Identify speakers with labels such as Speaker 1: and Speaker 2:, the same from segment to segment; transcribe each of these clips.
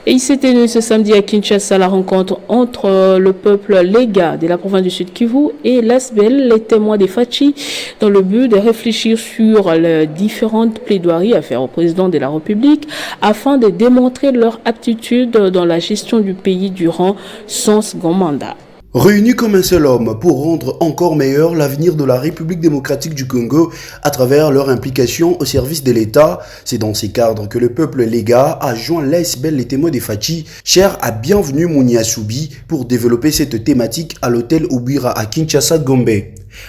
Speaker 1: Et il s'est tenu ce samedi à Kinshasa la rencontre entre le peuple Lega de la province du Sud Kivu et l'ASBEL, les témoins des Fachi, dans le but de réfléchir sur les différentes plaidoiries à faire au président de la République afin de démontrer leur aptitude dans la gestion du pays durant son second mandat.
Speaker 2: Réunis comme un seul homme pour rendre encore meilleur l'avenir de la République démocratique du Congo à travers leur implication au service de l'État, c'est dans ces cadres que le peuple Lega a joint l'ASBEL les témoins des Fachi, cher à Bienvenue Mouniasoubi, pour développer cette thématique à l'hôtel Ubira à Kinshasa Gombe.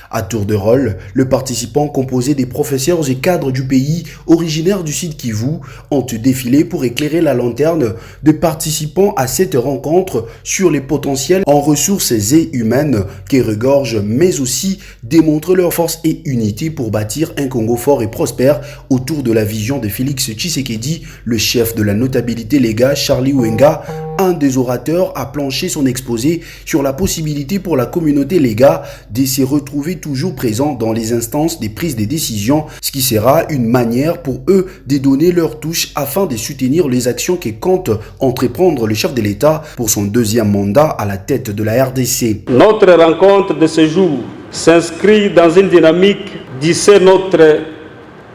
Speaker 2: À tour de rôle, le participant composé des professeurs et cadres du pays originaires du Sud Kivu ont défilé pour éclairer la lanterne de participants à cette rencontre sur les potentiels en ressources et humaines qui regorgent mais aussi démontrent leur force et unité pour bâtir un Congo fort et prospère autour de la vision de Félix Tshisekedi, le chef de la notabilité Lega Charlie Wenga. Un des orateurs a planché son exposé sur la possibilité pour la communauté Lega de se retrouver toujours présent dans les instances des prises de décisions, ce qui sera une manière pour eux de donner leur touche afin de soutenir les actions que compte entreprendre le chef de l'État pour son deuxième mandat à la tête de la RDC.
Speaker 3: Notre rencontre de ce jour s'inscrit dans une dynamique d'hisser notre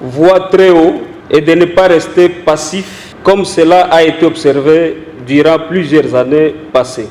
Speaker 3: voix très haut et de ne pas rester passif comme cela a été observé durant plusieurs années passées.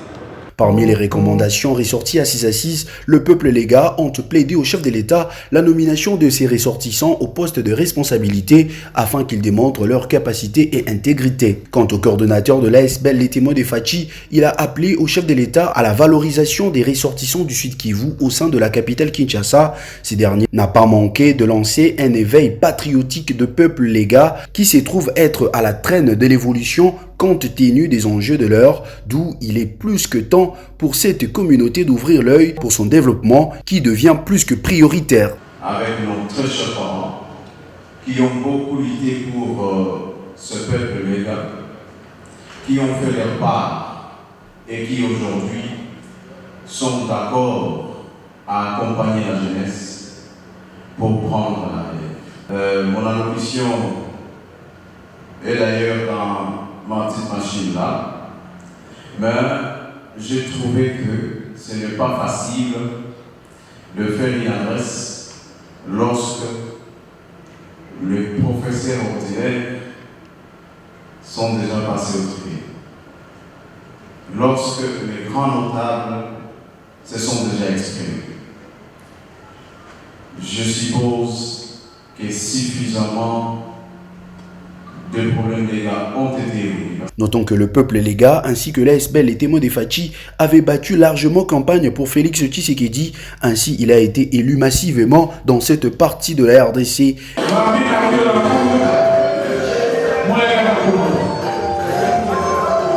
Speaker 2: Parmi les recommandations ressorties à ces assises, le peuple Lega ont plaidé au chef de l'État la nomination de ses ressortissants au poste de responsabilité afin qu'ils démontrent leur capacité et intégrité. Quant au coordonnateur de l'ASBEL, les témoins des Fachi, il a appelé au chef de l'État à la valorisation des ressortissants du Sud Kivu au sein de la capitale Kinshasa. Ces derniers n'a pas manqué de lancer un éveil patriotique de peuple Lega qui se trouve être à la traîne de l'évolution compte tenu des enjeux de l'heure, d'où il est plus que temps pour cette communauté d'ouvrir l'œil pour son développement qui devient plus que prioritaire.
Speaker 4: Avec nos très chers parents qui ont beaucoup lutté pour ce peuple Lega, qui ont fait leur part et qui aujourd'hui sont d'accord à accompagner la jeunesse pour prendre la relève. Mon allocution est d'ailleurs dans ma petite machine là, mais j'ai trouvé que ce n'est pas facile de faire une adresse lorsque les professeurs ordinaires sont déjà passés au tri, lorsque les grands notables se sont déjà exprimés. Je suppose que suffisamment de problèmes légaux ont été évoqués.
Speaker 2: Notons que le peuple Lega ainsi que l'ASBEL, les témoins des Fachi, avaient battu largement campagne pour Félix Tshisekedi. Ainsi, il a été élu massivement dans cette partie de la RDC.